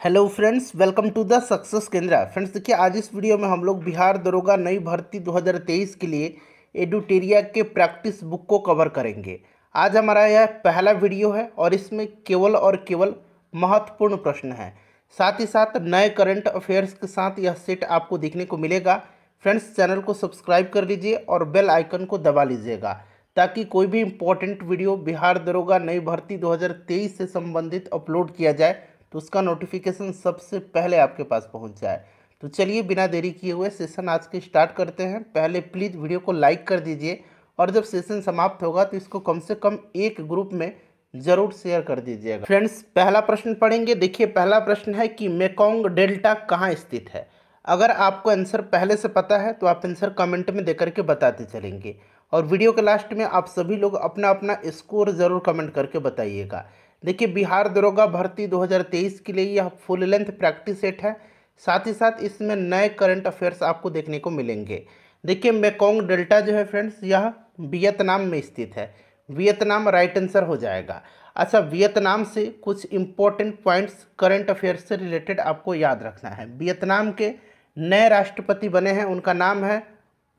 Hello friends, welcome to the success Kendra. Friends देखिए, आज इस वीडियो में हम लोग बिहार दरोगा नई भर्ती 2023 के लिए एडुटेरिया के प्रैक्टिस बुक को कवर करेंगे। आज हमारा यह पहला वीडियो है और इसमें केवल और केवल महत्वपूर्ण प्रश्न है। साथ ही साथ नए करंट अफेयर्स के साथ यह सेट आपको देखने को मिलेगा। फ्रेंड्स, चैनल को सब्सक्राइब कर लीजिए और बेल आइकन को दबा लीजिएगा ताकि कोई भी इम्पोर्टेंट वीडियो बिहार दरोगा नई भर्ती 2023 से संबंधित अपलोड किया जाए तो उसका नोटिफिकेशन सबसे पहले आपके पास पहुंच जाए। तो चलिए बिना देरी किए हुए सेशन आज के स्टार्ट करते हैं। पहले प्लीज़ वीडियो को लाइक कर दीजिए और जब सेशन समाप्त होगा तो इसको कम से कम एक ग्रुप में ज़रूर शेयर कर दीजिएगा। फ्रेंड्स, पहला प्रश्न पढ़ेंगे। देखिए, पहला प्रश्न है कि मेकोंग डेल्टा कहाँ स्थित है। अगर आपको आंसर पहले से पता है तो आप आंसर कमेंट में देकर के बताते चलेंगे और वीडियो के लास्ट में आप सभी लोग अपना अपना स्कोर ज़रूर कमेंट करके बताइएगा। देखिए, बिहार दरोगा भर्ती 2023 के लिए यह फुल लेंथ प्रैक्टिस सेट है। साथ ही साथ इसमें नए करंट अफेयर्स आपको देखने को मिलेंगे। देखिए, मेकोंग डेल्टा जो है फ्रेंड्स, यह वियतनाम में स्थित है। वियतनाम राइट आंसर हो जाएगा। अच्छा, वियतनाम से कुछ इंपॉर्टेंट पॉइंट्स करंट अफेयर्स से रिलेटेड आपको याद रखना है। वियतनाम के नए राष्ट्रपति बने हैं, उनका नाम है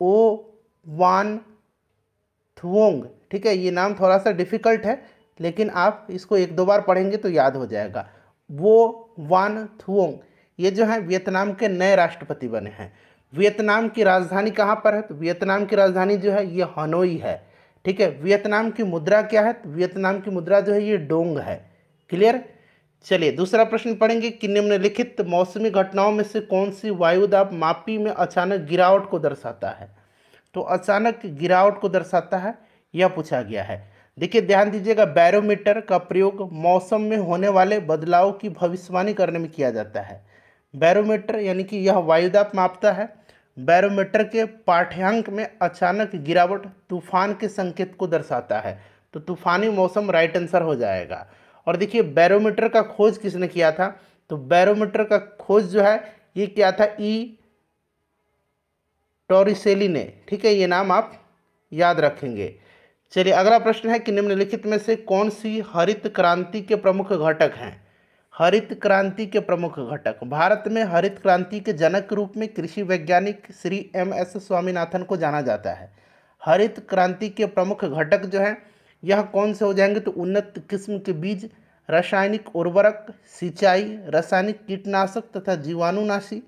ओ वान थुओंग। ठीक है, ये नाम थोड़ा सा डिफिकल्ट है लेकिन आप इसको एक दो बार पढ़ेंगे तो याद हो जाएगा। वो वान थुओंग ये जो है वियतनाम के नए राष्ट्रपति बने हैं। वियतनाम की राजधानी कहाँ पर है? तो वियतनाम की राजधानी जो है ये हनोई है। ठीक है, वियतनाम की मुद्रा क्या है? तो वियतनाम की मुद्रा जो है ये डोंग है। क्लियर। चलिए दूसरा प्रश्न पढ़ेंगे कि निम्नलिखित मौसमी घटनाओं में से कौन सी वायुदाब मापी में अचानक गिरावट को दर्शाता है। तो अचानक गिरावट को दर्शाता है, यह पूछा गया है। देखिए ध्यान दीजिएगा, बैरोमीटर का प्रयोग मौसम में होने वाले बदलाव की भविष्यवाणी करने में किया जाता है। बैरोमीटर यानी कि यह वायुदाब मापता है। बैरोमीटर के पाठ्यांक में अचानक गिरावट तूफान के संकेत को दर्शाता है, तो तूफानी मौसम राइट आंसर हो जाएगा। और देखिए, बैरोमीटर का खोज किसने किया था? तो बैरोमीटर का खोज जो है ये किया था ई टॉरिसेली ने। ठीक है, ये नाम आप याद रखेंगे। चलिए अगला प्रश्न है कि निम्नलिखित में से कौन सी हरित क्रांति के प्रमुख घटक हैं। हरित क्रांति के प्रमुख घटक। भारत में हरित क्रांति के जनक के रूप में कृषि वैज्ञानिक श्री MS स्वामीनाथन को जाना जाता है। हरित क्रांति के प्रमुख घटक जो हैं यह कौन से हो जाएंगे? तो उन्नत किस्म के बीज, रासायनिक उर्वरक, सिंचाई, रासायनिक कीटनाशक तथा जीवाणुनाशी,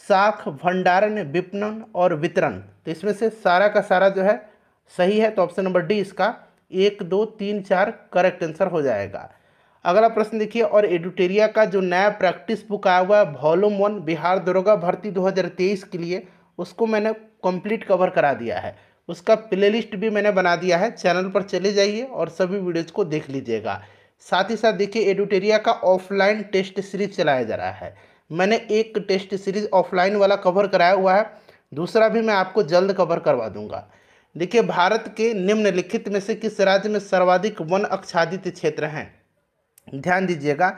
साख भंडारण, विपणन और वितरण। तो इसमें से सारा का सारा जो है सही है, तो ऑप्शन नंबर डी इसका 1 2 3 4 करेक्ट आंसर हो जाएगा। अगला प्रश्न देखिए, और एडुटेरिया का जो नया प्रैक्टिस बुक आया हुआ है वॉल्यूम 1 बिहार दरोगा भर्ती 2023 के लिए, उसको मैंने कंप्लीट कवर करा दिया है। उसका प्लेलिस्ट भी मैंने बना दिया है, चैनल पर चले जाइए और सभी वीडियोज को देख लीजिएगा। साथ ही साथ देखिए, एडुटेरिया का ऑफलाइन टेस्ट सीरीज चलाया जा रहा है। मैंने एक टेस्ट सीरीज ऑफलाइन वाला कवर कराया हुआ है, दूसरा भी मैं आपको जल्द कवर करवा दूंगा। देखिए, भारत के निम्नलिखित में से किस राज्य में सर्वाधिक वन आच्छादित क्षेत्र हैं? ध्यान दीजिएगा।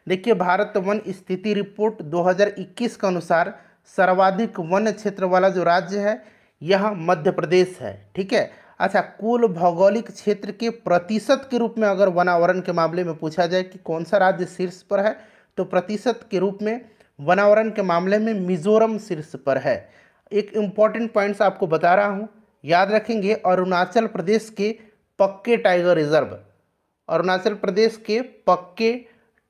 देखिए, भारत वन स्थिति रिपोर्ट 2021 के अनुसार सर्वाधिक वन क्षेत्र वाला जो राज्य है यह मध्य प्रदेश है। ठीक है। अच्छा, कुल भौगोलिक क्षेत्र के प्रतिशत के रूप में अगर वनावरण के मामले में पूछा जाए कि कौन सा राज्य शीर्ष पर है, तो प्रतिशत के रूप में वनावरण के मामले में मिजोरम शीर्ष पर है। एक इम्पॉर्टेंट पॉइंट्स आपको बता रहा हूँ, याद रखेंगे। अरुणाचल प्रदेश के पक्के टाइगर रिजर्व, अरुणाचल प्रदेश के पक्के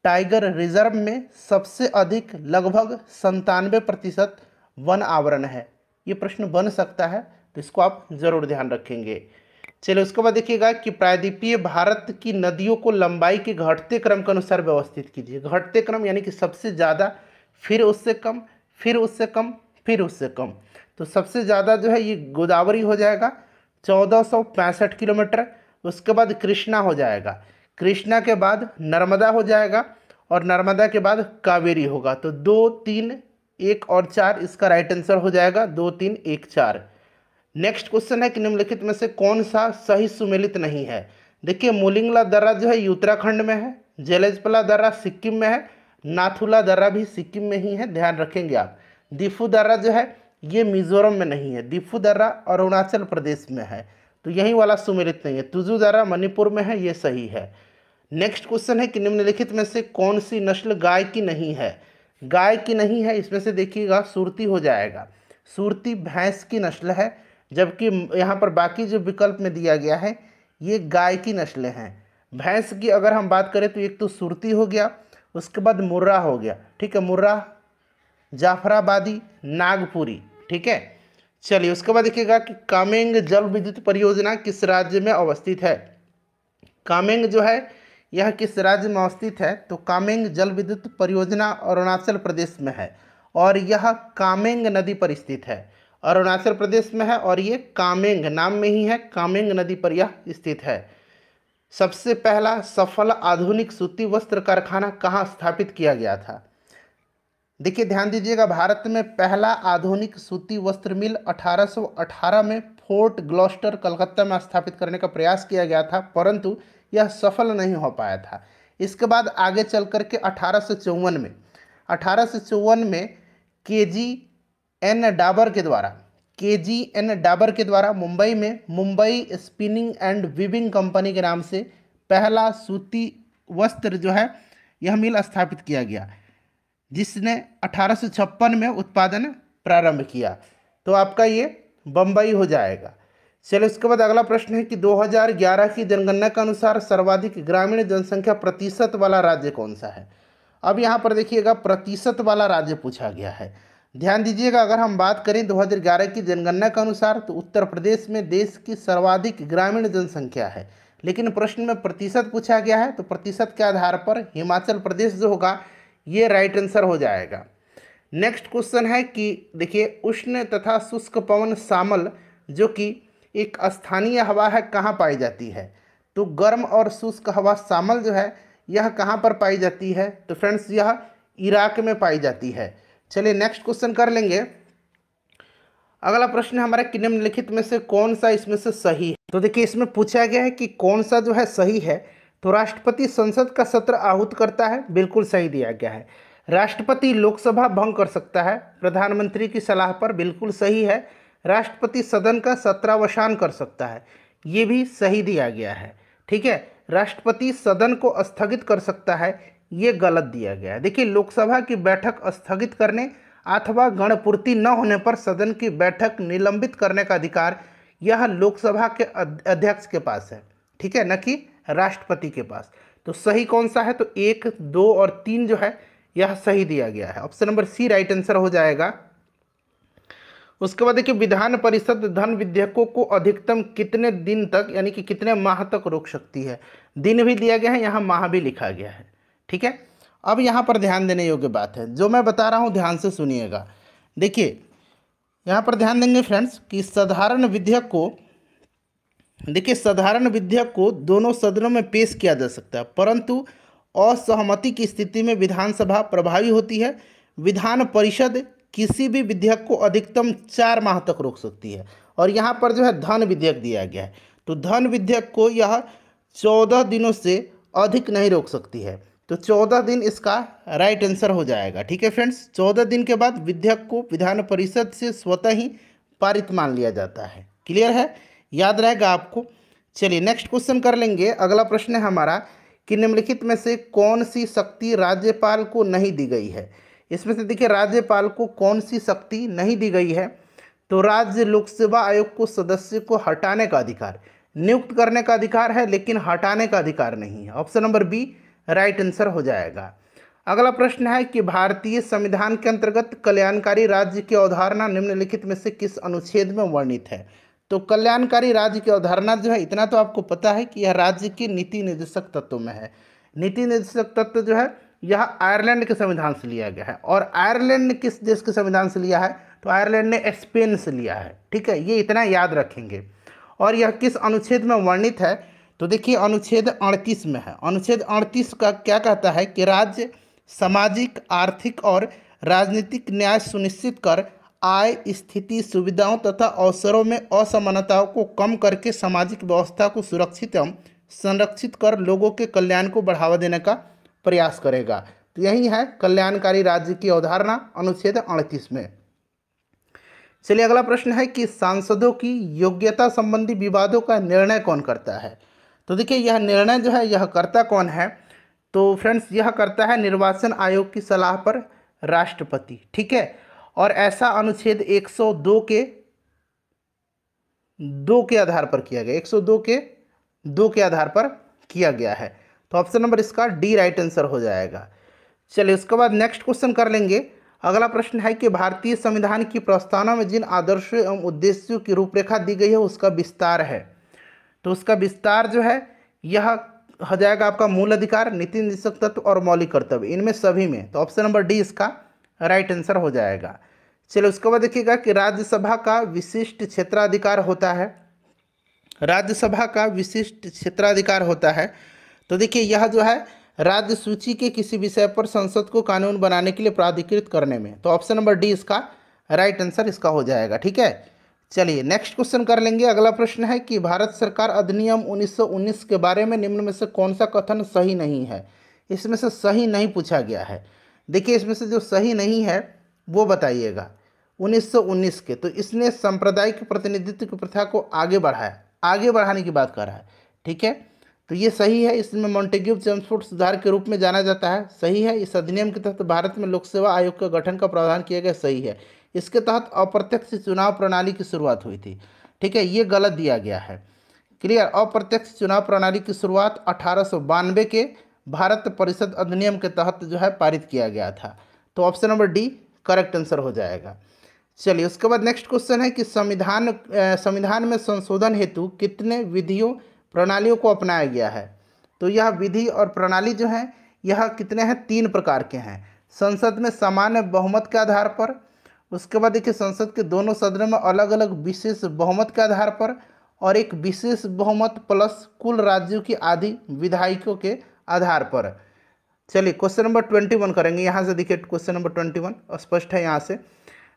टाइगर रिजर्व में सबसे अधिक लगभग 97% वन आवरण है। ये प्रश्न बन सकता है, तो इसको आप जरूर ध्यान रखेंगे। चलिए उसके बाद देखिएगा कि प्रायद्वीपीय भारत की नदियों को लंबाई के घटते क्रम के अनुसार व्यवस्थित कीजिए। घटते क्रम यानी कि सबसे ज़्यादा, फिर उससे कम, फिर उससे कम, फिर उससे कम। तो सबसे ज़्यादा जो है ये गोदावरी हो जाएगा 1465 किलोमीटर। उसके बाद कृष्णा हो जाएगा, कृष्णा के बाद नर्मदा हो जाएगा और नर्मदा के बाद कावेरी होगा। तो 2 3 1 और 4 इसका राइट आंसर हो जाएगा। 2 3 1 4। नेक्स्ट क्वेश्चन है कि निम्नलिखित में से कौन सा सही सुमेलित नहीं है। देखिए, मोलिंगला दर्रा जो है ये उत्तराखंड में है, जेलेजपला दर्रा सिक्किम में है, नाथुला दर्रा भी सिक्किम में ही है, ध्यान रखेंगे आप। दिफू दर्रा जो है ये मिजोरम में नहीं है, दिफू दर्रा अरुणाचल प्रदेश में है, तो यही वाला सुमेलित नहीं है। तुजू दर्रा मणिपुर में है, ये सही है। नेक्स्ट क्वेश्चन है कि निम्नलिखित में से कौन सी नस्ल गाय की नहीं है। गाय की नहीं है, इसमें से देखिएगा सुरती हो जाएगा। सुरती भैंस की नस्ल है, जबकि यहाँ पर बाकी जो विकल्प में दिया गया है ये गाय की नस्लें हैं। भैंस की अगर हम बात करें तो एक तो सुरती हो गया, उसके बाद मुर्रा हो गया, ठीक है, मुर्रा, जाफराबादी, नागपुरी, ठीक है। चलिए उसके बाद देखिएगा कि कामेंग जल विद्युत परियोजना किस राज्य में अवस्थित है। कामेंग जो है यह किस राज्य में अवस्थित है, तो कामेंग जल विद्युत परियोजना अरुणाचल प्रदेश में है और यह कामेंग नदी पर स्थित है। अरुणाचल प्रदेश में है और ये कामेंग नाम में ही है, कामेंग नदी पर यह स्थित है। सबसे पहला सफल आधुनिक सूती वस्त्र कारखाना कहाँ स्थापित किया गया था। देखिए ध्यान दीजिएगा, भारत में पहला आधुनिक सूती वस्त्र मिल 1818 में फोर्ट ग्लॉस्टर कलकत्ता में स्थापित करने का प्रयास किया गया था, परंतु यह सफल नहीं हो पाया था। इसके बाद आगे चल करके 1854 में केजी एन डाबर के द्वारा मुंबई में Mumbai spinning and weaving company के नाम से पहला सूती वस्त्र जो है यह मिल स्थापित किया गया, जिसने 1856 में उत्पादन प्रारंभ किया। तो आपका ये बम्बई हो जाएगा। चलिए उसके बाद अगला प्रश्न है कि 2011 की जनगणना के अनुसार सर्वाधिक ग्रामीण जनसंख्या प्रतिशत वाला राज्य कौन सा है। अब यहाँ पर देखिएगा प्रतिशत वाला राज्य पूछा गया है। ध्यान दीजिएगा, अगर हम बात करें 2011 की जनगणना के अनुसार तो उत्तर प्रदेश में देश की सर्वाधिक ग्रामीण जनसंख्या है, लेकिन प्रश्न में प्रतिशत पूछा गया है तो प्रतिशत के आधार पर हिमाचल प्रदेश जो होगा ये राइट आंसर हो जाएगा। नेक्स्ट क्वेश्चन है कि देखिए उष्ण तथा शुष्क पवन शामल जो कि एक स्थानीय हवा है कहाँ पाई जाती है, तो गर्म और शुष्क हवा शामल जो है यह कहाँ पर पाई जाती है, तो फ्रेंड्स यह इराक में पाई जाती है। चलिए नेक्स्ट क्वेश्चन कर लेंगे। अगला प्रश्न है हमारा कि निम्नलिखित में से कौन सा इसमें से सही है। तो देखिए इसमें पूछा गया है कि कौन सा जो है सही है, तो राष्ट्रपति संसद का सत्र आहूत करता है, बिल्कुल सही दिया गया है। राष्ट्रपति लोकसभा भंग कर सकता है प्रधानमंत्री की सलाह पर, बिल्कुल सही है। राष्ट्रपति सदन का सत्रावसान कर सकता है, ये भी सही दिया गया है, ठीक है। राष्ट्रपति सदन को स्थगित कर सकता है, ये गलत दिया गया है। देखिए लोकसभा की बैठक स्थगित करने अथवा गणपूर्ति न होने पर सदन की बैठक निलंबित करने का अधिकार यह लोकसभा के अध्यक्ष के पास है, ठीक है, न कि राष्ट्रपति के पास। तो सही कौन सा है, तो 1, 2 और 3 जो है यह सही दिया गया है। Option number C right answer हो जाएगा। उसके बाद देखिए विधान परिषद धन विधेयकों को अधिकतम कितने दिन तक यानी कि कितने माह तक रोक सकती है। दिन भी दिया गया है, यहाँ माह भी लिखा गया है, ठीक है। अब यहाँ पर ध्यान देने योग्य बात है, जो मैं बता रहा हूँ ध्यान से सुनिएगा। देखिए यहाँ पर ध्यान देंगे फ्रेंड्स कि साधारण विधेयक को दोनों सदनों में पेश किया जा सकता है, परंतु असहमति की स्थिति में विधानसभा प्रभावी होती है। विधान परिषद किसी भी विधेयक को अधिकतम 4 माह तक रोक सकती है। और यहाँ पर जो है धन विधेयक दिया गया है, तो धन विधेयक को यह 14 दिनों से अधिक नहीं रोक सकती है, तो 14 दिन इसका राइट आंसर हो जाएगा, ठीक है फ्रेंड्स। 14 दिन के बाद विधेयक को विधान परिषद से स्वतः ही पारित मान लिया जाता है। क्लियर है, याद रहेगा आपको। चलिए नेक्स्ट क्वेश्चन कर लेंगे। अगला प्रश्न है हमारा कि निम्नलिखित में से कौन सी शक्ति राज्यपाल को नहीं दी गई है। इसमें से देखिए राज्यपाल को कौन सी शक्ति नहीं दी गई है, तो राज्य लोक सेवा आयोग को सदस्य को हटाने का अधिकार, नियुक्त करने का अधिकार है लेकिन हटाने का अधिकार नहीं है। Option number B right answer हो जाएगा। अगला प्रश्न है कि भारतीय संविधान के अंतर्गत कल्याणकारी राज्य की अवधारणा निम्नलिखित में से किस अनुच्छेद में वर्णित है। तो कल्याणकारी राज्य की अवधारणा जो है इतना तो आपको पता है कि यह राज्य के नीति निर्देशक तत्वों में है। नीति निर्देशक तत्व जो है यह आयरलैंड के संविधान से लिया गया है। और आयरलैंड ने किस देश के संविधान से लिया है, तो आयरलैंड ने स्पेन से लिया है, ठीक है, ये इतना याद रखेंगे। और यह किस अनुच्छेद में वर्णित है, तो देखिए अनुच्छेद 38 में है। अनुच्छेद 38 का क्या कहता है कि राज्य सामाजिक, आर्थिक और राजनीतिक न्याय सुनिश्चित कर आय, स्थिति, सुविधाओं तथा अवसरों में असमानताओं को कम करके सामाजिक व्यवस्था को सुरक्षित एवं संरक्षित कर लोगों के कल्याण को बढ़ावा देने का प्रयास करेगा। तो यही है कल्याणकारी राज्य की अवधारणा अनुच्छेद 38 में। चलिए अगला प्रश्न है कि सांसदों की योग्यता संबंधी विवादों का निर्णय कौन करता है। तो देखिए यह निर्णय जो है यह करता कौन है, तो फ्रेंड्स यह करता है निर्वाचन आयोग की सलाह पर राष्ट्रपति, ठीक है। और ऐसा अनुच्छेद 102 के 2 के आधार पर किया गया, 102 के 2 के आधार पर किया गया है। तो ऑप्शन नंबर इसका डी राइट आंसर हो जाएगा। चलिए उसके बाद नेक्स्ट क्वेश्चन कर लेंगे। अगला प्रश्न है कि भारतीय संविधान की प्रस्तावना में जिन आदर्शों एवं उद्देश्यों की रूपरेखा दी गई है उसका विस्तार है। तो उसका विस्तार जो है यह हो जाएगा आपका मूल अधिकार, नीति निर्देशक तत्व और मौलिक कर्तव्य, इनमें सभी में। तो ऑप्शन नंबर डी इसका राइट आंसर हो जाएगा। चलिए उसके बाद देखिएगा कि राज्यसभा का विशिष्ट क्षेत्राधिकार होता है, राज्यसभा का विशिष्ट क्षेत्राधिकार होता है। तो देखिए यह जो है राज्य सूची के किसी विषय पर संसद को कानून बनाने के लिए प्राधिकृत करने में। तो ऑप्शन नंबर डी इसका राइट आंसर इसका हो जाएगा, ठीक है। चलिए नेक्स्ट क्वेश्चन कर लेंगे। अगला प्रश्न है कि भारत सरकार अधिनियम 1919 के बारे में निम्न में से कौन सा कथन सही नहीं है। इसमें से सही नहीं पूछा गया है। देखिए इसमें से जो सही नहीं है वो बताइएगा 1919 के। तो इसने सांप्रदायिक प्रतिनिधित्व की प्रथा को आगे बढ़ाया, आगे बढ़ाने की बात कर रहा है, ठीक है। तो ये सही है, इसमें मॉन्टेग्यू चेम्सफोर्ड सुधार के रूप में जाना जाता है, सही है। इस अधिनियम के तहत भारत में लोक सेवा आयोग का गठन का प्रावधान किया गया, सही है। इसके तहत अप्रत्यक्ष चुनाव प्रणाली की शुरुआत हुई थी, ठीक है, ये गलत दिया गया है। क्लियर। अप्रत्यक्ष चुनाव प्रणाली की शुरुआत 1892 के भारत परिषद अधिनियम के तहत जो है पारित किया गया था। तो option number D correct answer हो जाएगा। चलिए उसके बाद नेक्स्ट क्वेश्चन है कि संविधान में संशोधन हेतु कितने विधियों प्रणालियों को अपनाया गया है। तो यह विधि और प्रणाली जो है यह कितने हैं, 3 प्रकार के हैं। संसद में सामान्य बहुमत के आधार पर, उसके बाद देखिए संसद के दोनों सदनों में अलग अलग विशेष बहुमत के आधार पर, और एक विशेष बहुमत प्लस कुल राज्यों की आधी विधायकों के आधार पर। चलिए क्वेश्चन नंबर 21 करेंगे। यहाँ से देखिए क्वेश्चन नंबर 21 स्पष्ट है। यहाँ से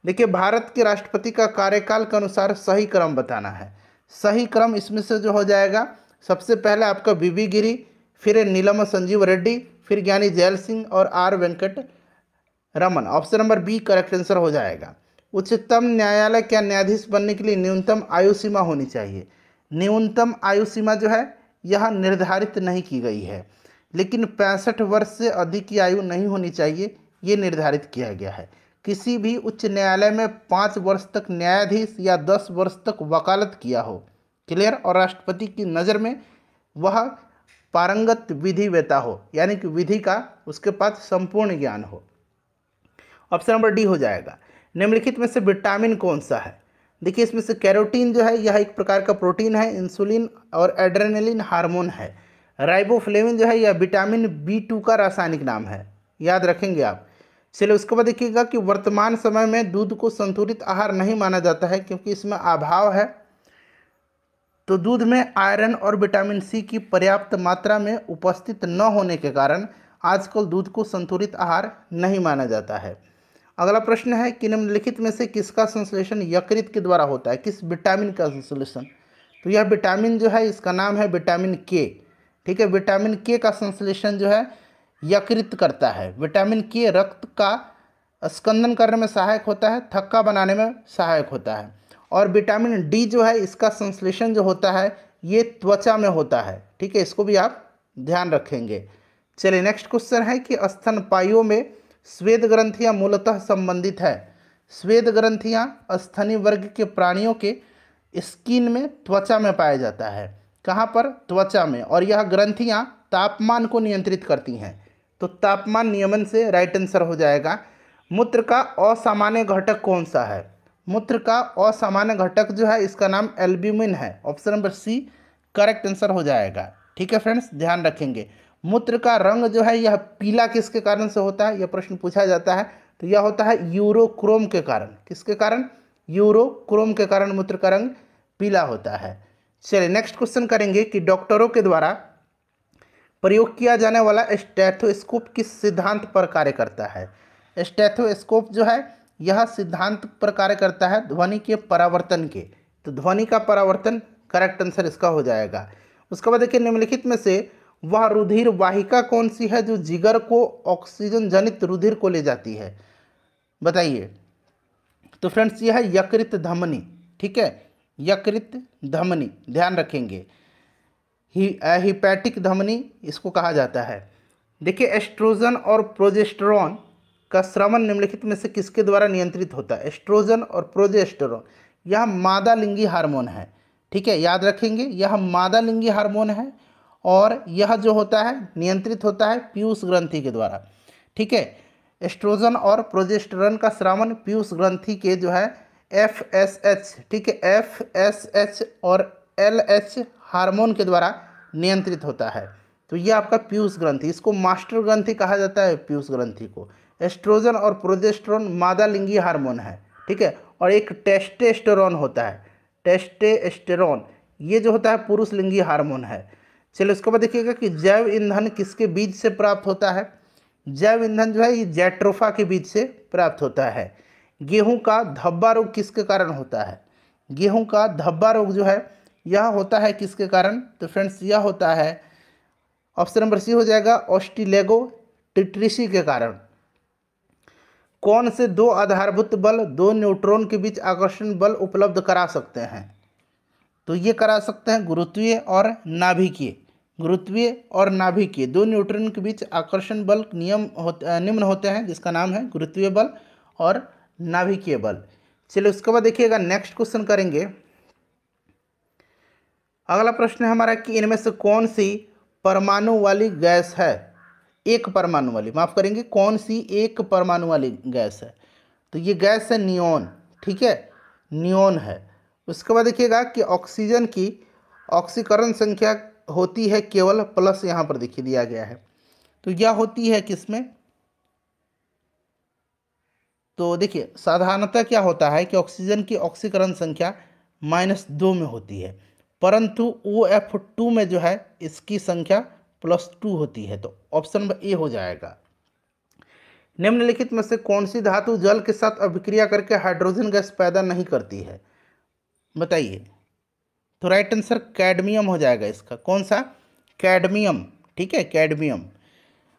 देखिए भारत के राष्ट्रपति का कार्यकाल के अनुसार सही क्रम बताना है। सही क्रम इसमें से जो हो जाएगा, सबसे पहले आपका बीबी गिरी, फिर नीलम संजीव रेड्डी, फिर ज्ञानी जैल सिंह और R Venkataraman. Option number B correct answer हो जाएगा। उच्चतम न्यायालय का न्यायाधीश बनने के लिए न्यूनतम आयु सीमा होनी चाहिए। न्यूनतम आयु सीमा जो है यह निर्धारित नहीं की गई है, लेकिन 65 वर्ष से अधिक की आयु नहीं होनी चाहिए, ये निर्धारित किया गया है। किसी भी उच्च न्यायालय में 5 वर्ष तक न्यायाधीश या 10 वर्ष तक वकालत किया हो। क्लियर। और राष्ट्रपति की नज़र में वह पारंगत विधि वेता हो, यानी कि विधि का उसके पास संपूर्ण ज्ञान हो। ऑप्शन नंबर डी हो जाएगा। निम्नलिखित में से विटामिन कौन सा है। देखिए इसमें से कैरोटीन जो है यह एक प्रकार का प्रोटीन है, इंसुलिन और एड्रेनलिन हार्मोन है। राइबोफ्लेविन जो है यह विटामिन B2 का रासायनिक नाम है, याद रखेंगे आप। चलिए उसके बाद देखिएगा कि वर्तमान समय में दूध को संतुलित आहार नहीं माना जाता है क्योंकि इसमें अभाव है। तो दूध में आयरन और विटामिन सी की पर्याप्त मात्रा में उपस्थित न होने के कारण आजकल दूध को संतुलित आहार नहीं माना जाता है। अगला प्रश्न है कि निम्नलिखित में से किसका संश्लेषण यकृत के द्वारा होता है, किस विटामिन का संश्लेषण। तो यह विटामिन जो है इसका नाम है विटामिन के, ठीक है। विटामिन के का संश्लेषण जो है यकृत करता है। विटामिन के रक्त का स्कंदन करने में सहायक होता है, थक्का बनाने में सहायक होता है। और विटामिन डी जो है इसका संश्लेषण जो होता है ये त्वचा में होता है, ठीक है, इसको भी आप ध्यान रखेंगे। चलिए नेक्स्ट क्वेश्चन है कि स्तनपायियों में स्वेद ग्रंथियां मूलतः संबंधित है। स्वेद ग्रंथियां स्तनी वर्ग के प्राणियों के स्किन में, त्वचा में पाया जाता है। कहाँ पर, त्वचा में। और यह ग्रंथियां तापमान को नियंत्रित करती हैं। तो तापमान नियमन से राइट आंसर हो जाएगा। मूत्र का असामान्य घटक कौन सा है। मूत्र का असामान्य घटक जो है इसका नाम एल्ब्यूमिन है। Option number C correct answer हो जाएगा, ठीक है फ्रेंड्स, ध्यान रखेंगे। मूत्र का रंग जो है यह पीला किसके कारण से होता है, यह प्रश्न पूछा जाता है। तो यह होता है यूरोक्रोम के कारण। किसके कारण, यूरोक्रोम के कारण मूत्र का रंग पीला होता है। चलिए नेक्स्ट क्वेश्चन करेंगे कि डॉक्टरों के द्वारा प्रयोग किया जाने वाला स्टेथोस्कोप किस सिद्धांत पर कार्य करता है। स्टेथोस्कोप जो है यह सिद्धांत पर कार्य करता है ध्वनि के परावर्तन के। तो ध्वनि का परावर्तन करेक्ट आंसर इसका हो जाएगा। उसके बाद देखिए निम्नलिखित में से वह रुधिर वाहिका कौन सी है जो जिगर को ऑक्सीजन जनित रुधिर को ले जाती है, बताइए। तो फ्रेंड्स यह है यकृत धमनी, ठीक है, यकृत धमनी, ध्यान रखेंगे। हिपैटिक धमनी इसको कहा जाता है। देखिए एस्ट्रोजन और प्रोजेस्टेरॉन का स्रावन निम्नलिखित में से किसके द्वारा नियंत्रित होता है। एस्ट्रोजन और प्रोजेस्टेरॉन यह मादा लिंगी हार्मोन है, ठीक है, याद रखेंगे यह मादा लिंगी हार्मोन है और यह जो होता है नियंत्रित होता है पीयूष ग्रंथि के द्वारा, ठीक है। एस्ट्रोजन और प्रोजेस्टेरॉन का स्रावन पीयूष ग्रंथि के जो है FSH, ठीक है, FSH और LH हार्मोन के द्वारा नियंत्रित होता है। तो ये आपका पीयूष ग्रंथि, इसको मास्टर ग्रंथि कहा जाता है पीयूष ग्रंथि को। एस्ट्रोजन और प्रोजेस्टेरॉन मादा लिंगी हार्मोन है, ठीक है, और एक टेस्टोस्टेरोन होता है, टेस्टोस्टेरोन, ये जो होता है पुरुष लिंगी हार्मोन है। चलिए उसके बाद देखिएगा कि जैव ईंधन किसके बीज से प्राप्त होता है। जैव ईंधन जो है ये जैट्रोफा के बीज से प्राप्त होता है। गेहूं का धब्बा रोग किसके कारण होता है। गेहूं का धब्बा रोग जो है यह होता है किसके कारण, तो फ्रेंड्स यह होता है ऑप्शन नंबर सी हो जाएगा ऑस्टिलेगो टिट्रिसी के कारण। कौन से दो आधारभूत बल दो न्यूट्रॉन के बीच आकर्षण बल उपलब्ध करा सकते हैं, तो ये करा सकते हैं गुरुत्वीय और नाभिकीय। गुरुत्वीय और नाभिकीय दो न्यूट्रॉन के बीच आकर्षण बल निम्न होते हैं, जिसका नाम है गुरुत्वीय बल और नाभिकीय बल। चलिए उसके बाद देखिएगा नेक्स्ट क्वेश्चन करेंगे। अगला प्रश्न है हमारा कि इनमें से कौन सी परमाणु वाली गैस है। एक परमाणु वाली, माफ करेंगे, कौन सी एक परमाणु वाली गैस है, तो ये गैस है नियोन, ठीक है, नियोन है। उसके बाद देखिएगा कि ऑक्सीजन की ऑक्सीकरण संख्या होती है केवल प्लस, यहाँ पर देखिए दिया गया है, तो यह होती है किसमें, तो देखिए साधारणतः क्या होता है कि ऑक्सीजन की ऑक्सीकरण संख्या -2 में होती है, परंतु OF2 में जो है इसकी संख्या +2 होती है, तो ऑप्शन नंबर ए हो जाएगा। निम्नलिखित में से कौन सी धातु जल के साथ अभिक्रिया करके हाइड्रोजन गैस पैदा नहीं करती है, बताइए। तो राइट आंसर कैडमियम हो जाएगा इसका, कौन सा, कैडमियम, ठीक है, कैडमियम।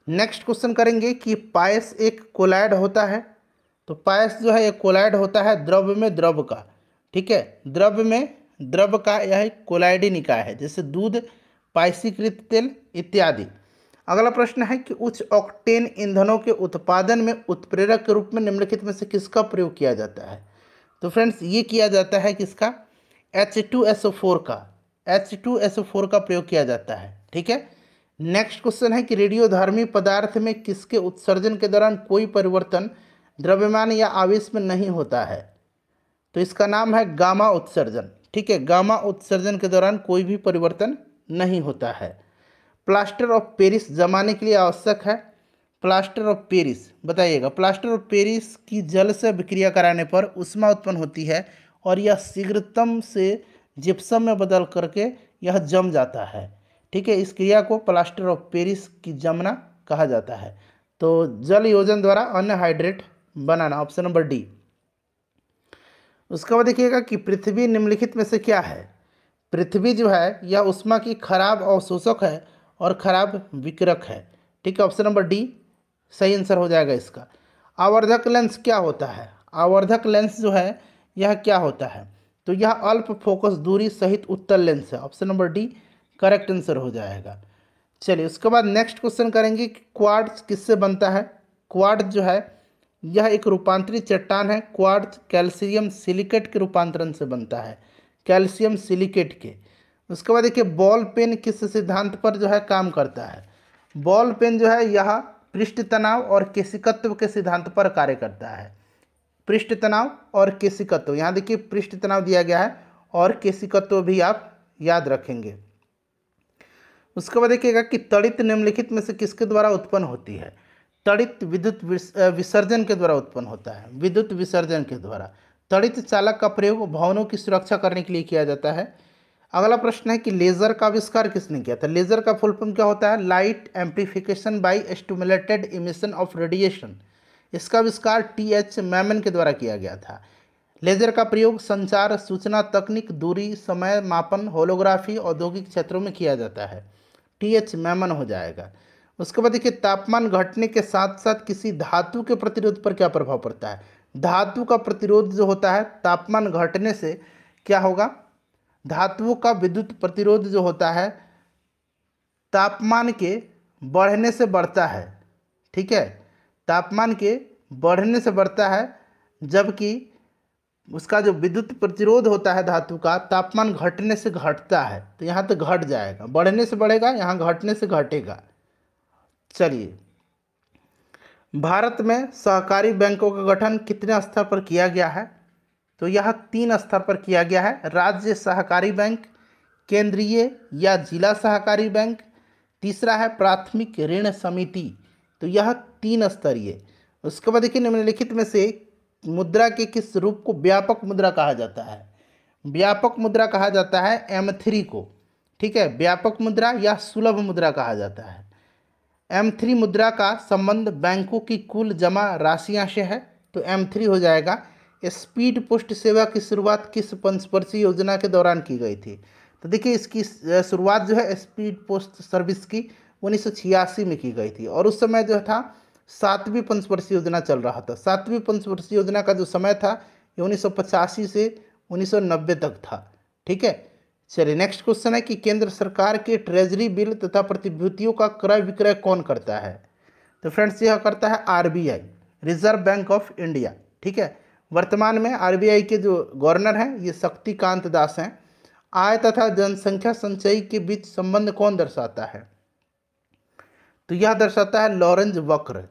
नेक्स्ट क्वेश्चन करेंगे कि पायस एक कोलाइड होता है, तो पायस जो है एक कोलाइड होता है द्रव में द्रव का, ठीक है, द्रव में द्रव का यह एक कोलाइडी निकाय है, जैसे दूध, पायसीकृत तेल इत्यादि। अगला प्रश्न है कि उच्च ऑक्टेन ईंधनों के उत्पादन में उत्प्रेरक के रूप में निम्नलिखित में से किसका प्रयोग किया जाता है, तो फ्रेंड्स ये किया जाता है किसका, H2SO4 का, H2SO4 का प्रयोग किया जाता है, ठीक है। नेक्स्ट क्वेश्चन है कि रेडियोधर्मी पदार्थ में किसके उत्सर्जन के दौरान कोई परिवर्तन द्रव्यमान या आवेश में नहीं होता है, तो इसका नाम है गामा उत्सर्जन, ठीक है, गामा उत्सर्जन के दौरान कोई भी परिवर्तन नहीं होता है। प्लास्टर ऑफ पेरिस जमाने के लिए आवश्यक है। प्लास्टर ऑफ पेरिस बताइएगा, प्लास्टर ऑफ पेरिस की जल से विक्रिया कराने पर ऊष्मा उत्पन्न होती है और यह शीघ्रतम से जिप्सम में बदल करके यह जम जाता है, ठीक है, इस क्रिया को प्लास्टर ऑफ पेरिस की जमना कहा जाता है। तो जल योजन द्वारा अनहाइड्रेट बनाना, ऑप्शन नंबर डी। उसके बाद देखिएगा कि पृथ्वी निम्नलिखित में से क्या है। पृथ्वी जो है यह ऊष्मा की खराब अवशोषक है और खराब विकिरक है, ठीक है, ऑप्शन नंबर डी सही आंसर हो जाएगा इसका। आवर्धक लेंस क्या होता है, आवर्धक लेंस जो है यह क्या होता है, तो यह अल्प फोकस दूरी सहित उत्तल लेंस है, option number D correct answer हो जाएगा। चलिए उसके बाद नेक्स्ट क्वेश्चन करेंगे कि क्वार्ट्ज किससे बनता है। क्वार्ट्ज जो है यह एक रूपांतरित चट्टान है। क्वार्ट्ज कैल्शियम सिलिकेट के रूपांतरण से बनता है, कैल्शियम सिलिकेट के। उसके बाद देखिए बॉल पेन किस सिद्धांत पर जो है काम करता है। बॉल पेन जो है यह पृष्ठ तनाव और केशिकत्व के सिद्धांत पर कार्य करता है। पृष्ठ तनाव और केशिकत्व, यहाँ देखिए पृष्ठ तनाव दिया गया है और केशिकत्व भी आप याद रखेंगे। उसके बाद देखिएगा कि तड़ित निम्नलिखित में से किसके द्वारा उत्पन्न होती है। तड़ित विद्युत विसर्जन के द्वारा उत्पन्न होता है, विद्युत विसर्जन के द्वारा। तड़ित चालक का प्रयोग भवनों की सुरक्षा करने के लिए किया जाता है। अगला प्रश्न है कि लेजर का आविष्कार किसने किया था। लेजर का फुल फॉर्म क्या होता है, light amplification by stimulated emission of radiation. इसका आविष्कार TH मैमन के द्वारा किया गया था। लेजर का प्रयोग संचार, सूचना तकनीक, दूरी, समय मापन, होलोग्राफी, औद्योगिक क्षेत्रों में किया जाता है। TH मैमन हो जाएगा। उसके बाद देखिए तापमान घटने के साथ साथ किसी धातु के प्रतिरोध पर क्या प्रभाव पड़ता है। धातु का प्रतिरोध जो होता है तापमान घटने से क्या होगा, धातुओं का विद्युत प्रतिरोध जो होता है तापमान के बढ़ने से बढ़ता है, ठीक है, तापमान के बढ़ने से बढ़ता है, जबकि उसका जो विद्युत प्रतिरोध होता है धातु का, तापमान घटने से घटता है। तो यहाँ तो घट जाएगा, बढ़ने से बढ़ेगा, यहाँ घटने से घटेगा। चलिए, भारत में सहकारी बैंकों का गठन कितने स्तर पर किया गया है? तो यह 3 स्तर पर किया गया है। राज्य सहकारी बैंक, केंद्रीय या जिला सहकारी बैंक, तीसरा है प्राथमिक ऋण समिति। तो यह 3 स्तरीय। उसके बाद देखिए, निम्नलिखित में से मुद्रा के किस रूप को व्यापक मुद्रा कहा जाता है? व्यापक मुद्रा कहा जाता है M3 को, ठीक है, व्यापक मुद्रा या सुलभ मुद्रा कहा जाता है। M3 मुद्रा का संबंध बैंकों की कुल जमा राशियां से है, तो M3 हो जाएगा। स्पीड पोस्ट सेवा की शुरुआत किस पंचवर्षीय योजना के दौरान की गई थी? तो देखिए, इसकी शुरुआत जो है स्पीड पोस्ट सर्विस की 1986 में की गई थी, और उस समय जो था 7वीं पंचवर्षीय योजना चल रहा था। 7वीं पंचवर्षीय योजना का जो समय था ये 1985 से 1990 तक था, ठीक है। चलिए, नेक्स्ट क्वेश्चन है कि केंद्र सरकार के ट्रेजरी बिल तथा प्रतिभूतियों का क्रय विक्रय कौन करता है? तो फ्रेंड्स, यह करता है RBI, reserve bank of India, ठीक है। वर्तमान में RBI के जो गवर्नर हैं ये शक्तिकांत दास हैं। आय तथा जनसंख्या संचयी के बीच संबंध कौन दर्शाता है? तो यह दर्शाता है लॉरेंज वक्र।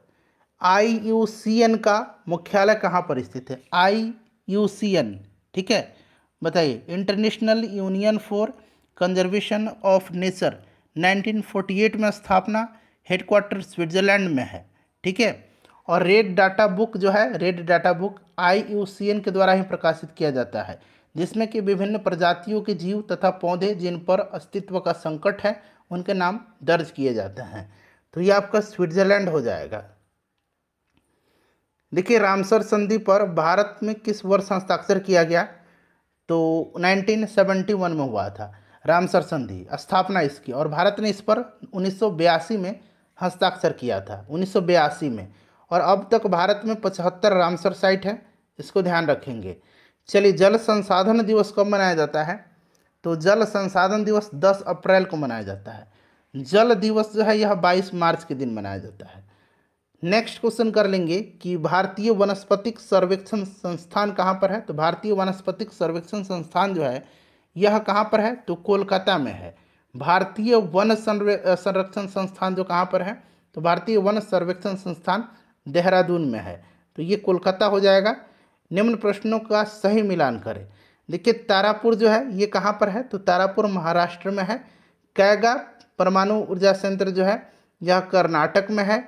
IUCN का मुख्यालय कहाँ पर स्थित है? IUCN, ठीक है, बताइए। International union for conservation of nature, 1948 में स्थापना, हेडक्वार्टर स्विट्जरलैंड में है, ठीक है। और रेड डाटा बुक जो है, रेड डाटा बुक IUCN के द्वारा ही प्रकाशित किया जाता है, जिसमें कि विभिन्न प्रजातियों के जीव तथा पौधे जिन पर अस्तित्व का संकट है उनके नाम दर्ज किए जाते हैं। तो ये आपका स्विट्जरलैंड हो जाएगा। देखिए, रामसर संधि पर भारत में किस वर्ष हस्ताक्षर किया गया? तो 1971 में हुआ था रामसर संधि, स्थापना इसकी, और भारत ने इस पर 1982 में हस्ताक्षर किया था, 1982 में। और अब तक भारत में 75 रामसर साइट है, इसको ध्यान रखेंगे। चलिए, जल संसाधन दिवस कब मनाया जाता है? तो जल संसाधन दिवस 10 अप्रैल को मनाया जाता है। जल दिवस जो है यह 22 मार्च के दिन मनाया जाता है। नेक्स्ट क्वेश्चन कर लेंगे कि भारतीय वनस्पतिक सर्वेक्षण संस्थान कहाँ पर है? तो भारतीय वनस्पतिक सर्वेक्षण संस्थान जो है यह कहाँ पर है? तो कोलकाता में है। भारतीय वन संरक्षण संस्थान जो कहाँ पर है? तो भारतीय वन सर्वेक्षण संस्थान देहरादून में है। तो ये कोलकाता हो जाएगा। निम्न प्रश्नों का सही मिलान करें। देखिए, तारापुर जो है ये कहाँ पर है? तो तारापुर महाराष्ट्र में है। कैगा परमाणु ऊर्जा संयंत्र जो है यह कर्नाटक में है।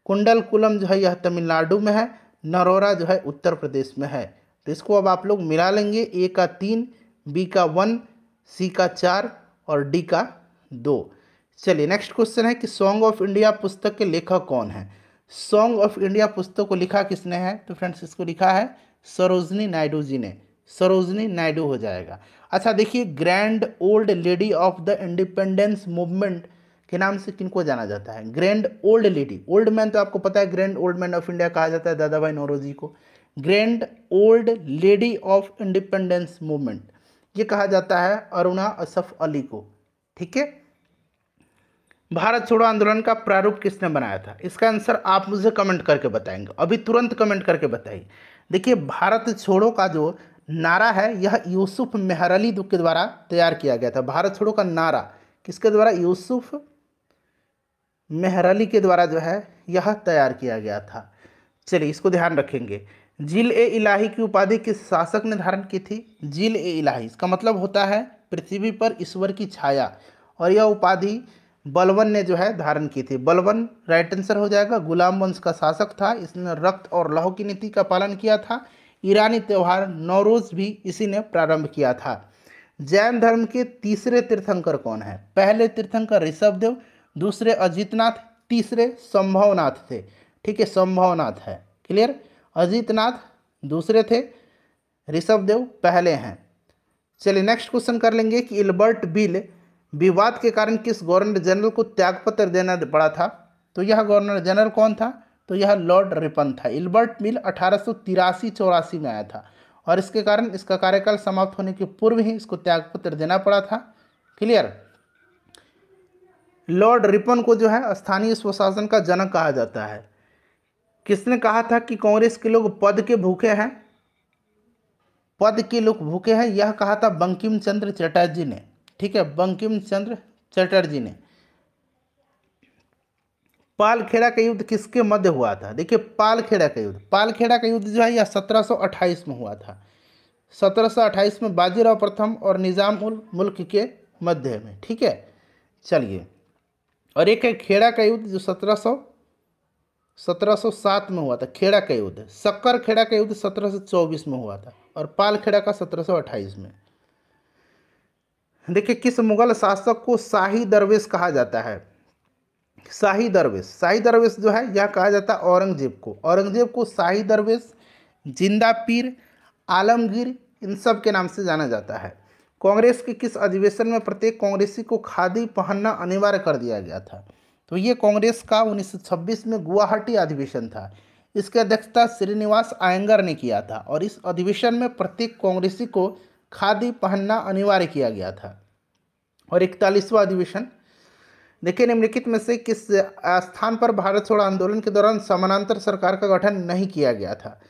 कुंडलकुलम जो है यह तमिलनाडु में है। नरोरा जो है उत्तर प्रदेश में है। तो इसको अब आप लोग मिला लेंगे, A का 3, B का 1, C का 4 और D का 2। चलिए, नेक्स्ट क्वेश्चन है कि सॉन्ग ऑफ इंडिया पुस्तक के लेखक कौन है? सॉन्ग ऑफ इंडिया पुस्तक को लिखा किसने है? तो फ्रेंड्स, इसको लिखा है सरोजनी नायडू जी ने। सरोजनी नायडू हो जाएगा। अच्छा, देखिए, grand old lady of the independence movement के नाम से किनको जाना जाता है? Grand old lady. Old man तो आपको पता है, grand old man of India कहा जाता है दादा भाई नौरोजी को। Grand old lady of independence movement ये कहा जाता है अरुणा असफ अली को, ठीक है। भारत छोड़ो आंदोलन का प्रारूप किसने बनाया था? इसका आंसर आप मुझे कमेंट करके बताएंगे, अभी तुरंत कमेंट करके बताइए। देखिए, भारत छोड़ो का जो नारा है यह यूसुफ मेहरअली के द्वारा तैयार किया गया था। भारत छोड़ो का नारा किसके द्वारा? यूसुफ मेहरअली के द्वारा जो है यह तैयार किया गया था। चलिए, इसको ध्यान रखेंगे। जिल ए इलाही की उपाधि किस शासक ने धारण की थी? जिल ए इलाही, इसका मतलब होता है पृथ्वी पर ईश्वर की छाया, और यह उपाधि बलबन ने जो है धारण की थी। बलबन राइट आंसर हो जाएगा। गुलाम वंश का शासक था, इसने रक्त और लहू की नीति का पालन किया था। ईरानी त्यौहार नौरोज भी इसी ने प्रारंभ किया था। जैन धर्म के तीसरे तीर्थंकर कौन है? पहले तीर्थंकर ऋषभदेव, दूसरे अजितनाथ, तीसरे संभवनाथ थे, ठीक है, संभवनाथ है। क्लियर? अजितनाथ दूसरे थे, ऋषभदेव पहले हैं। चलिए, नेक्स्ट क्वेश्चन कर लेंगे कि इल्बर्ट बिल विवाद के कारण किस गवर्नर जनरल को त्यागपत्र देना पड़ा था? तो यह गवर्नर जनरल कौन था? तो यह लॉर्ड रिपन था। इल्बर्ट बिल 1883-84 में आया था, और इसके कारण इसका कार्यकाल समाप्त होने के पूर्व ही इसको त्यागपत्र देना पड़ा था। क्लियर? लॉर्ड रिपन को जो है स्थानीय स्वशासन का जनक कहा जाता है। किसने कहा था कि कांग्रेस के लोग पद के भूखे हैं? पद के लोग भूखे हैं, यह कहा था बंकिम चंद्र चटर्जी ने। ठीक है, बंकिम चंद्र चटर्जी ने। पालखेड़ा का युद्ध किसके मध्य हुआ था? देखिए, पालखेड़ा का युद्ध जो है यह 1728 में हुआ था। 1728 में बाजीराव प्रथम और निजाम उल मुल्क के मध्य में। ठीक है, चलिए। और एक है खेड़ा का युद्ध जो 1707 में हुआ था, खेड़ा का युद्ध। शक्कर खेड़ा का युद्ध 1724 में हुआ था और पाल खेड़ा का 1728 में। देखिए, किस मुगल शासक को शाही दरवेश कहा जाता है? शाही दरवेश जो है यह कहा जाता है औरंगजेब को शाही दरवेश, जिंदा पीर, आलमगीर, इन सब के नाम से जाना जाता है। कांग्रेस के किस अधिवेशन में प्रत्येक कांग्रेसी को खादी पहनना अनिवार्य कर दिया गया था? तो ये कांग्रेस का 1926 में गुवाहाटी अधिवेशन था। इसकी अध्यक्षता श्रीनिवास अयंगर ने किया था और इस अधिवेशन में प्रत्येक कांग्रेसी को खादी पहनना अनिवार्य किया गया था। और 41वां अधिवेशन, देखिए, निम्नलिखित में से किस स्थान पर भारत छोड़ो आंदोलन के दौरान समानांतर सरकार का गठन नहीं किया गया था?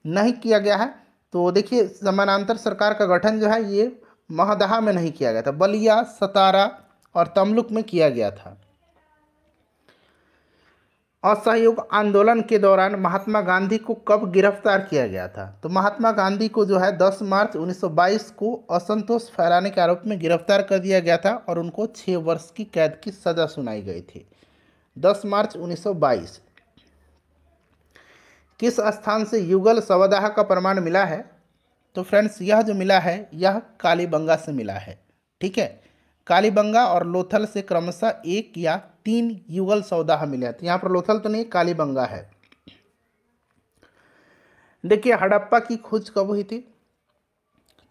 नहीं किया गया है। तो देखिए, समानांतर सरकार का गठन जो है ये महदहा में नहीं किया गया था, बलिया, सतारा और तमलुक में किया गया था। असहयोग आंदोलन के दौरान महात्मा गांधी को कब गिरफ्तार किया गया था? तो महात्मा गांधी को जो है 10 मार्च 1922 को असंतोष फैलाने के आरोप में गिरफ्तार कर दिया गया था और उनको 6 वर्ष की कैद की सजा सुनाई गई थी। 10 मार्च 1922। किस स्थान से युगल शवदाह का प्रमाण मिला है? तो फ्रेंड्स, यह जो मिला है यह कालीबंगा से मिला है। ठीक है, कालीबंगा और लोथल से क्रमशः 1 या 3 युगल शवदाह मिले हैं। तो यहाँ पर लोथल तो नहीं, कालीबंगा है। देखिए, हड़प्पा की खोज कब हुई थी?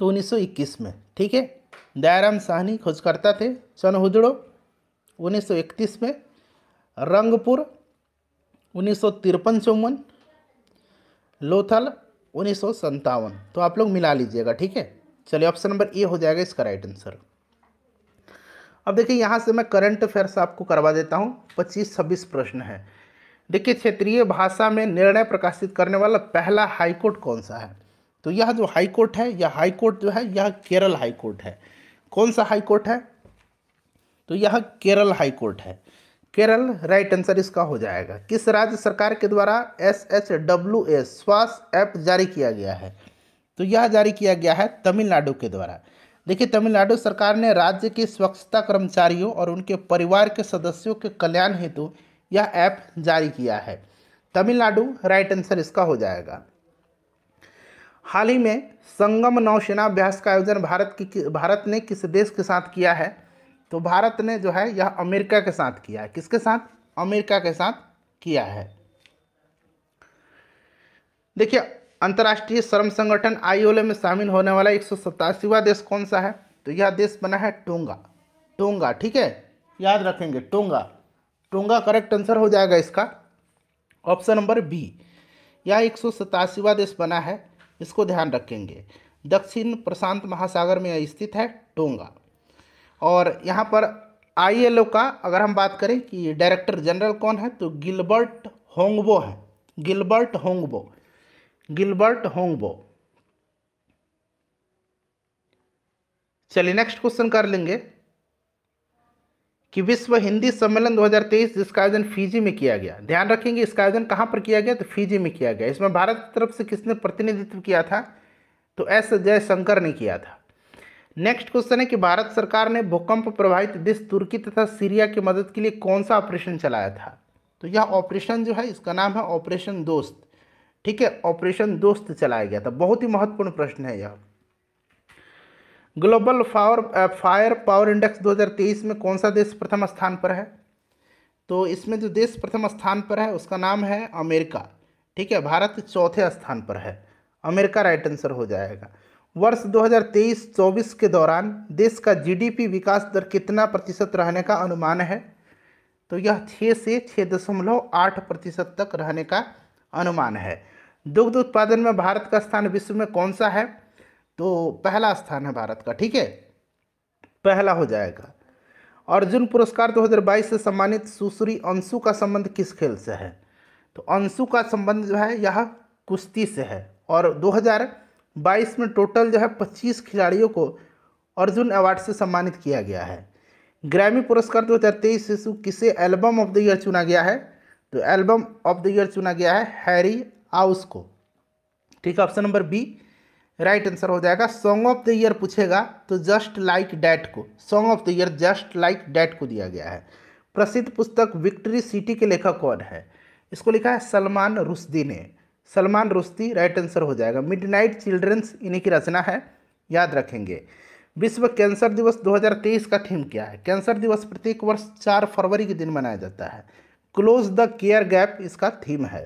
तो 1921 में। ठीक है, दयाराम साहनी खोजकर्ता थे। चनहुजड़ो 1931 में, रंगपुर 1953-54, लोथल 1957। तो आप लोग मिला लीजिएगा। ठीक है, चलिए, ऑप्शन नंबर ए हो जाएगा इसका राइट आंसर। अब देखिए, यहाँ से मैं करंट अफेयर्स आपको करवा देता हूँ। 25-26 प्रश्न है। देखिए, क्षेत्रीय भाषा में निर्णय प्रकाशित करने वाला पहला हाईकोर्ट कौन सा है? तो यह जो हाईकोर्ट है, यह हाईकोर्ट जो है यह केरल हाईकोर्ट है। कौन सा हाईकोर्ट है? तो यह केरल हाईकोर्ट है। केरल राइट आंसर इसका हो जाएगा। किस राज्य सरकार के द्वारा SHWS स्वास्थ्य ऐप जारी किया गया है? तो यह जारी किया गया है तमिलनाडु के द्वारा। देखिए, तमिलनाडु सरकार ने राज्य के स्वच्छता कर्मचारियों और उनके परिवार के सदस्यों के कल्याण हेतु यह ऐप जारी किया है। तमिलनाडु राइट आंसर इसका हो जाएगा। हाल ही में संगम नौसेना अभ्यास का आयोजन भारत ने किस देश के साथ किया है? तो भारत ने जो है यह अमेरिका के साथ किया है। किसके साथ? अमेरिका के साथ किया है। देखिए, अंतर्राष्ट्रीय श्रम संगठन ILO में शामिल होने वाला 187वां देश कौन सा है? तो यह देश बना है टोंगा। ठीक है, याद रखेंगे, टोंगा करेक्ट आंसर हो जाएगा इसका, ऑप्शन नंबर बी। यह 187वां देश बना है, इसको ध्यान रखेंगे। दक्षिण प्रशांत महासागर में यह स्थित है टोंगा। और यहाँ पर ILO का अगर हम बात करें कि डायरेक्टर जनरल कौन है, तो गिलबर्ट होंगबो है। Gilbert Houngbo. चलिए, नेक्स्ट क्वेश्चन कर लेंगे कि विश्व हिंदी सम्मेलन 2023 जिसका आयोजन फिजी में किया गया, ध्यान रखेंगे इसका आयोजन कहाँ पर किया गया? तो फिजी में किया गया। इसमें भारत की तरफ से किसने प्रतिनिधित्व किया था? तो S जयशंकर ने किया था। नेक्स्ट क्वेश्चन है कि भारत सरकार ने भूकंप प्रभावित देश तुर्की तथा सीरिया की मदद के लिए कौन सा ऑपरेशन चलाया था? तो यह ऑपरेशन जो है इसका नाम है ऑपरेशन दोस्त। ठीक है, ऑपरेशन दोस्त चलाया गया था। बहुत ही महत्वपूर्ण प्रश्न है यह। ग्लोबल फायर पावर इंडेक्स 2023 में कौन सा देश प्रथम स्थान पर है? तो इसमें जो देश प्रथम स्थान पर है उसका नाम है अमेरिका। ठीक है, भारत चौथे स्थान पर है। अमेरिका राइट आंसर हो जाएगा। वर्ष 2023-24 के दौरान देश का GDP विकास दर कितना प्रतिशत रहने का अनुमान है? तो यह 6 से 6.8% तक रहने का अनुमान है। दुग्ध उत्पादन में भारत का स्थान विश्व में कौन सा है? तो पहला स्थान है भारत का। ठीक है, पहला हो जाएगा। अर्जुन पुरस्कार 2022 से सम्मानित सुश्री अंशु का संबंध किस खेल से है? तो अंशु का संबंध जो है यह कुश्ती से है। और 2022 में टोटल जो है 25 खिलाड़ियों को अर्जुन अवार्ड से सम्मानित किया गया है। ग्रैमी पुरस्कार 2023 से किसे एल्बम ऑफ द ईयर चुना गया है? तो एल्बम ऑफ द ईयर चुना गया है हैरी आउस को। ठीक है, option number B right answer हो जाएगा। सॉन्ग ऑफ द ईयर पूछेगा तो जस्ट लाइक डैट को, song of the year just like that को दिया गया है। प्रसिद्ध पुस्तक विक्ट्री सिटी के लेखक कौन है? इसको लिखा है सलमान रुश्दी ने, सलमान रुश्दी राइट आंसर हो जाएगा। मिडनाइट चिल्ड्रंस इन्हीं की रचना है, याद रखेंगे। विश्व कैंसर दिवस 2023 का थीम क्या है? कैंसर दिवस प्रत्येक वर्ष 4 फरवरी के दिन मनाया जाता है। क्लोज द केयर गैप इसका थीम है।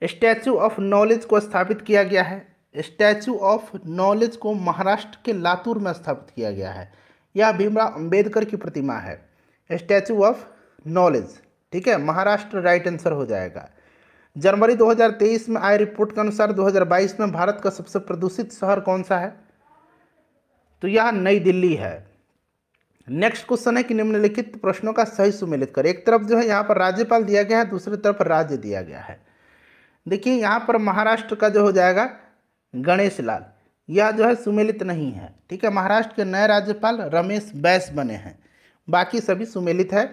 स्टैचू ऑफ नॉलेज को स्थापित किया गया है। स्टैचू ऑफ नॉलेज को महाराष्ट्र के लातूर में स्थापित किया गया है। यह भीमराव अंबेडकर की प्रतिमा है। स्टैचू ऑफ नॉलेज, ठीक है, महाराष्ट्र राइट आंसर हो जाएगा। जनवरी 2023 में आए रिपोर्ट के अनुसार 2022 में भारत का सबसे प्रदूषित शहर कौन सा है? तो यह नई दिल्ली है। नेक्स्ट क्वेश्चन है कि निम्नलिखित प्रश्नों का सही सुमेलित करें। एक तरफ जो है यहाँ पर राज्यपाल दिया गया है, दूसरी तरफ राज्य दिया गया है। देखिए यहाँ पर महाराष्ट्र का जो हो जाएगा गणेश लाल, यह जो है सुमेलित नहीं है। ठीक है, महाराष्ट्र के नए राज्यपाल रमेश बैस बने हैं, बाकी सभी सुमेलित है।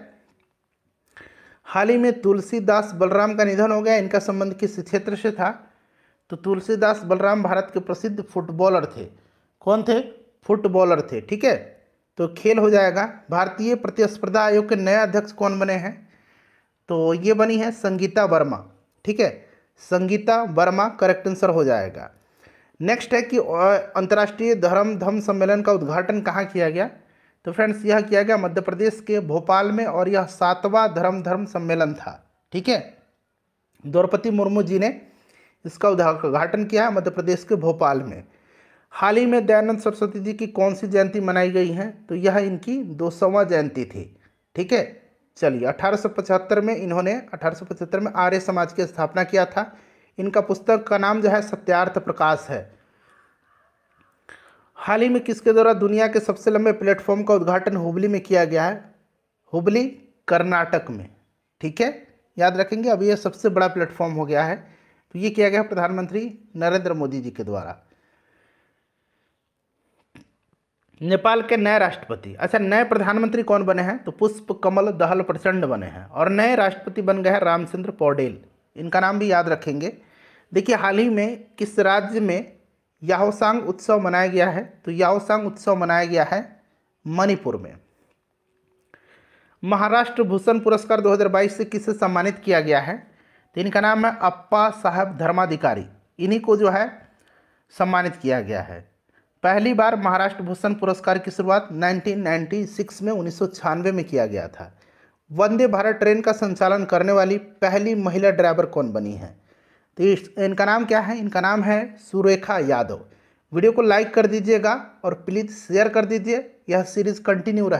हाल ही में तुलसीदास बलराम का निधन हो गया। इनका संबंध किस क्षेत्र से था? तो तुलसीदास बलराम भारत के प्रसिद्ध फुटबॉलर थे। कौन थे? फुटबॉलर थे। ठीक है, तो खेल हो जाएगा। भारतीय प्रतिस्पर्धा आयोग के नए अध्यक्ष कौन बने हैं? तो ये बनी है संगीता वर्मा। ठीक है, संगीता वर्मा करेक्ट आंसर हो जाएगा। नेक्स्ट है कि अंतर्राष्ट्रीय धर्म सम्मेलन का उद्घाटन कहाँ किया गया? तो फ्रेंड्स यह किया गया मध्य प्रदेश के भोपाल में, और यह 7वां धर्म सम्मेलन था। ठीक है, द्रौपदी मुर्मू जी ने इसका उद्घाटन किया मध्य प्रदेश के भोपाल में। हाल ही में दयानंद सरस्वती जी की कौन सी जयंती मनाई गई है? तो यह इनकी 200वां जयंती थी। ठीक है, चलिए 1875 में इन्होंने 1875 में आर्य समाज की स्थापना किया था। इनका पुस्तक का नाम जो है सत्यार्थ प्रकाश है। हाल ही में किसके द्वारा दुनिया के सबसे लंबे प्लेटफॉर्म का उद्घाटन हुबली में किया गया है? हुबली कर्नाटक में। ठीक है, याद रखेंगे, अभी यह सबसे बड़ा प्लेटफॉर्म हो गया है। तो ये किया गया प्रधानमंत्री नरेंद्र मोदी जी के द्वारा। नेपाल के नए राष्ट्रपति, अच्छा नए प्रधानमंत्री कौन बने हैं? तो पुष्प कमल दहल प्रचंड बने हैं, और नए राष्ट्रपति बन गए हैं रामचंद्र पौडेल। इनका नाम भी याद रखेंगे। देखिए हाल ही में किस राज्य में याओसांग उत्सव मनाया गया है? तो याओसांग उत्सव मनाया गया है मणिपुर में। महाराष्ट्र भूषण पुरस्कार 2022 से किसे सम्मानित किया गया है? तो इनका नाम है अप्पा साहब धर्माधिकारी। इन्हीं को जो है सम्मानित किया गया है। पहली बार महाराष्ट्र भूषण पुरस्कार की शुरुआत 1996 में 1996 में किया गया था। वंदे भारत ट्रेन का संचालन करने वाली पहली महिला ड्राइवर कौन बनी है? तो इनका नाम क्या है? इनका नाम है सुरेखा यादव। वीडियो को लाइक कर दीजिएगा और प्लीज़ शेयर कर दीजिए। यह सीरीज़ कंटिन्यू रहे।